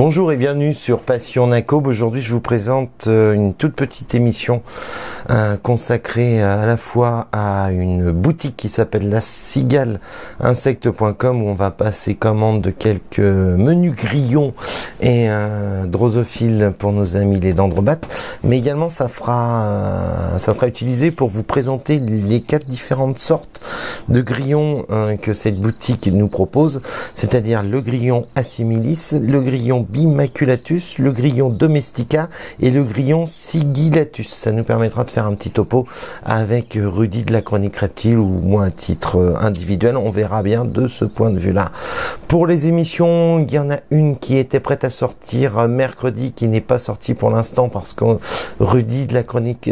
Bonjour et bienvenue sur Passion Nacob. Aujourd'hui, je vous présente une toute petite émission consacrée à la fois à une boutique qui s'appelle la Cigale Insecte.com où on va passer commande de quelques menus grillons et drosophiles pour nos amis les dendrobates. Mais également, ça sera utilisé pour vous présenter les 4 différentes sortes de grillons que cette boutique nous propose, c'est-à-dire le grillon assimilis, le grillon bimaculatus, le grillon domestica et le grillon sigillatus. Ça nous permettra de faire un petit topo avec Rudy de la Chronique Reptile ou moi à titre individuel. On verra bien de ce point de vue-là. Pour les émissions, il y en a une qui était prête à sortir mercredi, qui n'est pas sortie pour l'instant parce que Rudy de la Chronique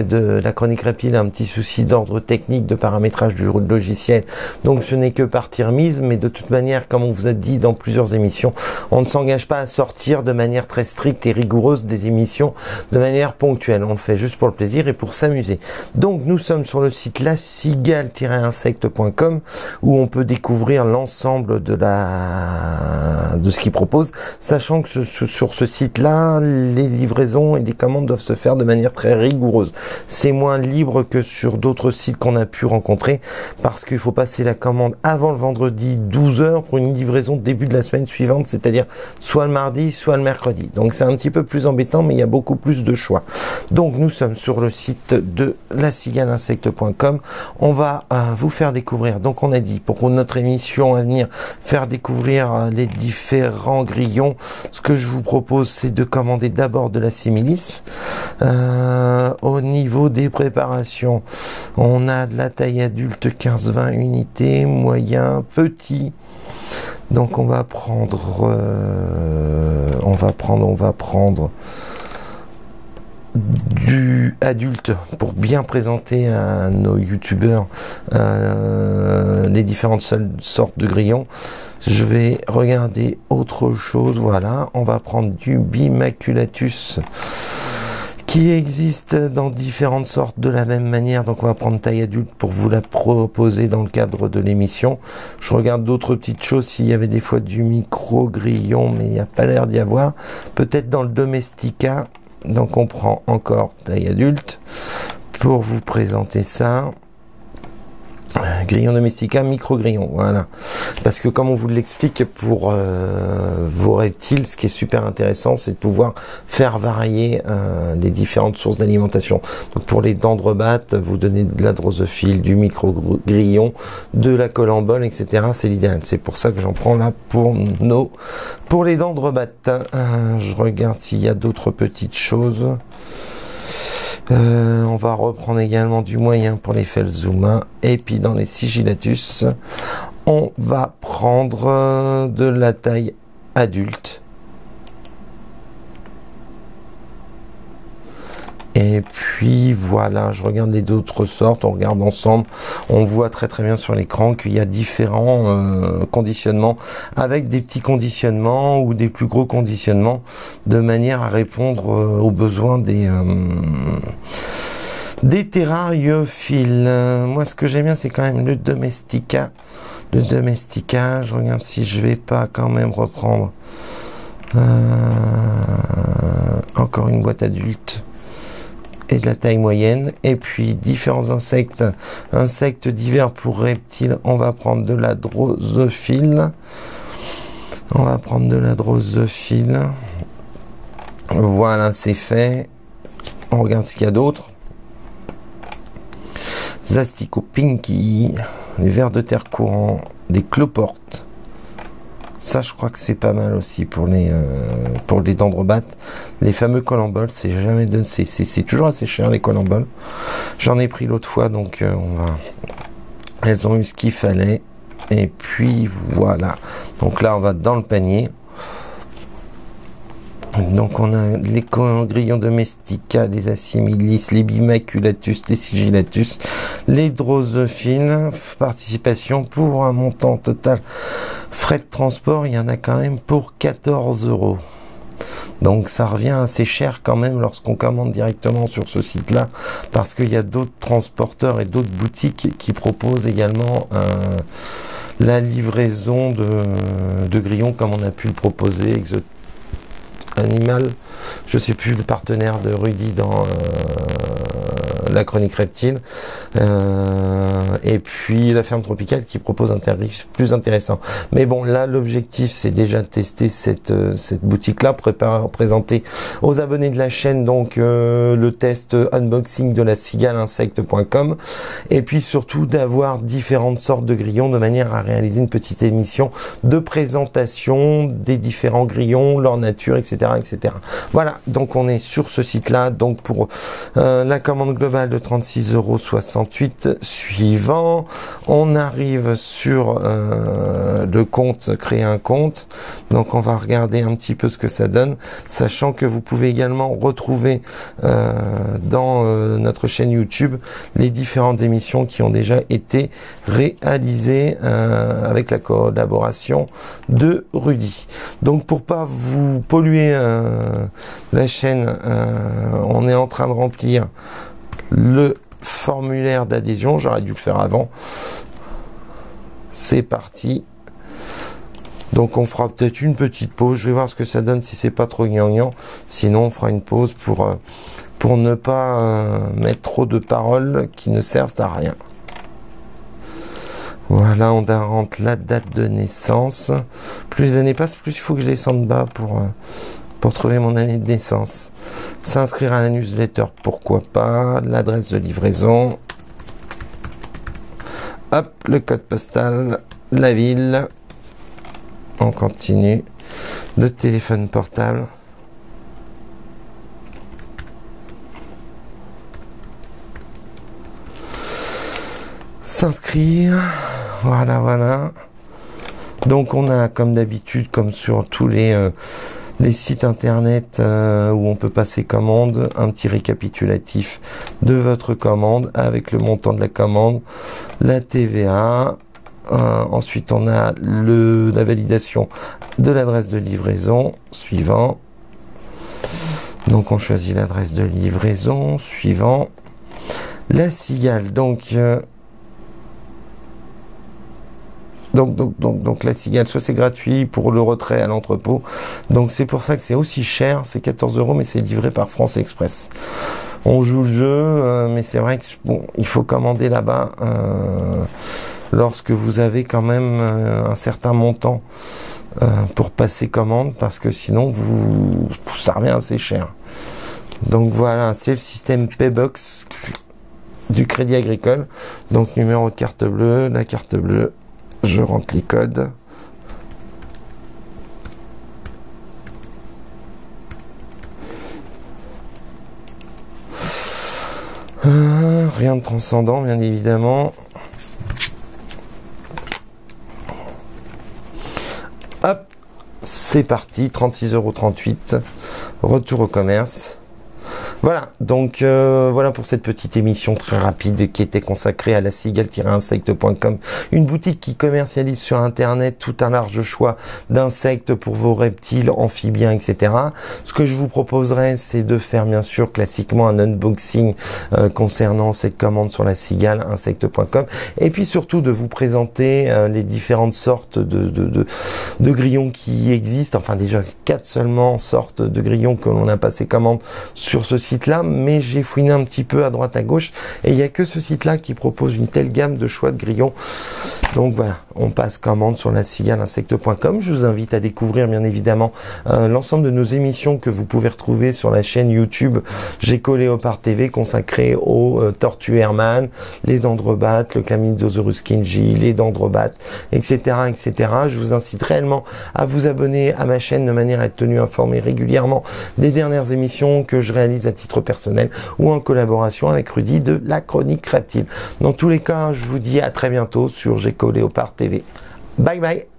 Reptile a un petit souci d'ordre technique de paramétrage du logiciel. Donc ce n'est que partie remise, mais de toute manière, comme on vous a dit dans plusieurs émissions, on ne s'engage pas à sortir de manière très stricte et rigoureuse des émissions de manière ponctuelle. On le fait juste pour le plaisir et pour s'amuser. Donc nous sommes sur le site lacigale-insecte.com où on peut découvrir l'ensemble de ce qu'il propose, sachant que sur ce site-là, les livraisons et les commandes doivent se faire de manière très rigoureuse. C'est moins libre que sur d'autres sites qu'on a pu rencontrer parce qu'il faut passer la commande avant le vendredi 12h pour une livraison début de la semaine suivante, c'est-à-dire soit le mardi, soit le mercredi. Donc c'est un petit peu plus embêtant, mais il y a beaucoup plus de choix. Donc nous sommes sur le site de lacigale-insecte.com. On va vous faire découvrir, donc on a dit pour notre émission à venir, faire découvrir les différents grillons. Ce que je vous propose, c'est de commander d'abord de la similis. Au niveau des préparations, on a de la taille adulte 15-20 unités, moyen, petit. Donc on va prendre du adulte pour bien présenter à nos youtubeurs les différentes sortes de grillons. Je vais regarder autre chose. Voilà, on va prendre du bimaculatus qui existe dans différentes sortes de la même manière. Donc on va prendre taille adulte pour vous la proposer dans le cadre de l'émission. Je regarde d'autres petites choses, s'il y avait des fois du micro grillon, mais il n'y a pas l'air d'y avoir. Peut-être dans le domestica. Donc on prend encore taille adulte pour vous présenter ça. Grillon domestica, micro grillon, voilà. Parce que comme on vous l'explique, pour vos reptiles, ce qui est super intéressant, c'est de pouvoir faire varier les différentes sources d'alimentation. Donc pour les dendrobates, vous donnez de la drosophile, du micro grillon, de la colambole, etc. C'est l'idéal. C'est pour ça que j'en prends là pour les dendrobates. Je regarde s'il y a d'autres petites choses. On va reprendre également du moyen pour les Felzuma. Et puis dans les sigillatus, on va prendre de la taille adulte. Et puis voilà, je regarde les autres sortes, on regarde ensemble, on voit très bien sur l'écran qu'il y a différents conditionnements, avec des petits conditionnements ou des plus gros conditionnements, de manière à répondre aux besoins des terrariophiles. Moi ce que j'aime bien, c'est quand même le domestica. Le domestica, je regarde si je vais pas quand même reprendre encore une boîte adulte et de la taille moyenne, et puis différents insectes divers pour reptiles. On va prendre de la drosophile, voilà, c'est fait. On regarde ce qu'il y a d'autre. Zastico pinky, les vers de terre courant, des cloportes. Ça, je crois que c'est pas mal aussi pour les dendrobates. Les fameux colamboles, c'est toujours assez cher, les colamboles. J'en ai pris l'autre fois, donc elles ont eu ce qu'il fallait. Et puis voilà. Donc là, on va dans le panier. Donc on a les grillons domestica, les assimilis, les bimaculatus, les sigillatus, les drosophiles. Participation pour un montant total frais de transport, il y en a quand même pour 14 €. Donc ça revient assez cher quand même lorsqu'on commande directement sur ce site-là, parce qu'il y a d'autres transporteurs et d'autres boutiques qui proposent également la livraison de grillons comme on a pu le proposer, Animal, je sais plus, le partenaire de Rudy dans la chronique reptile, et puis la ferme tropicale qui propose un tarif plus intéressant. Mais bon, là l'objectif c'est déjà de tester cette boutique là, présenter aux abonnés de la chaîne donc le test unboxing de la cigale insecte.com, et puis surtout d'avoir différentes sortes de grillons de manière à réaliser une petite émission de présentation des différents grillons, leur nature, etc. etc. Voilà, donc on est sur ce site là, donc pour la commande globale de 36,68 €. Suivant, on arrive sur le compte, créer un compte. Donc on va regarder un petit peu ce que ça donne, sachant que vous pouvez également retrouver dans notre chaîne YouTube les différentes émissions qui ont déjà été réalisées avec la collaboration de Rudy. Donc pour pas vous polluer la chaîne, on est en train de remplir le formulaire d'adhésion. J'aurais dû le faire avant. C'est parti. Donc on fera peut-être une petite pause. Je vais voir ce que ça donne si c'est pas trop gnangnan. Sinon on fera une pause pour ne pas mettre trop de paroles qui ne servent à rien. Voilà, on rentre la date de naissance. Plus les années passent, plus il faut que je descende bas pour trouver mon année de naissance. S'inscrire à la newsletter, pourquoi pas. L'adresse de livraison. Hop, le code postal, la ville. On continue. Le téléphone portable. S'inscrire. Voilà, voilà. Donc on a, comme d'habitude, comme sur tous les sites internet où on peut passer commande, un petit récapitulatif de votre commande avec le montant de la commande, la TVA. Ensuite on a la validation de l'adresse de livraison. Suivant. Donc on choisit l'adresse de livraison. Suivant. La cigale. Donc la cigale, soit c'est gratuit pour le retrait à l'entrepôt. Donc c'est pour ça que c'est aussi cher, c'est 14 €, mais c'est livré par France Express. On joue le jeu, mais c'est vrai que bon, il faut commander là-bas lorsque vous avez quand même un certain montant pour passer commande, parce que sinon ça revient assez cher. Donc voilà, c'est le système Paybox du Crédit Agricole. Donc numéro de carte bleue, la carte bleue. Je rentre les codes. Rien de transcendant, bien évidemment. Hop, c'est parti, 36,38 €. Retour au commerce. Voilà, donc voilà pour cette petite émission très rapide qui était consacrée à la cigale-insecte.com, une boutique qui commercialise sur internet tout un large choix d'insectes pour vos reptiles, amphibiens, etc. Ce que je vous proposerai, c'est de faire bien sûr classiquement un unboxing concernant cette commande sur la cigale-insecte.com, et puis surtout de vous présenter les différentes sortes de grillons qui existent, enfin déjà 4 seulement sortes de grillons que l'on a passé commande sur ce site là, mais j'ai fouiné un petit peu à droite à gauche et il n'y a que ce site là qui propose une telle gamme de choix de grillons. Donc voilà, on passe commande sur la cigale-insecte.com. Je vous invite à découvrir bien évidemment l'ensemble de nos émissions que vous pouvez retrouver sur la chaîne YouTube Gecko Léopard TV, consacrée aux tortues Hermann, les dendrobates, le Chlamydosaurus kingi, les dendrobates, etc., etc. Je vous incite réellement à vous abonner à ma chaîne de manière à être tenu informé régulièrement des dernières émissions que je réalise à titre personnel ou en collaboration avec Rudy de la chronique reptile. Dans tous les cas, je vous dis à très bientôt sur Gecko Léopard TV. Bye bye.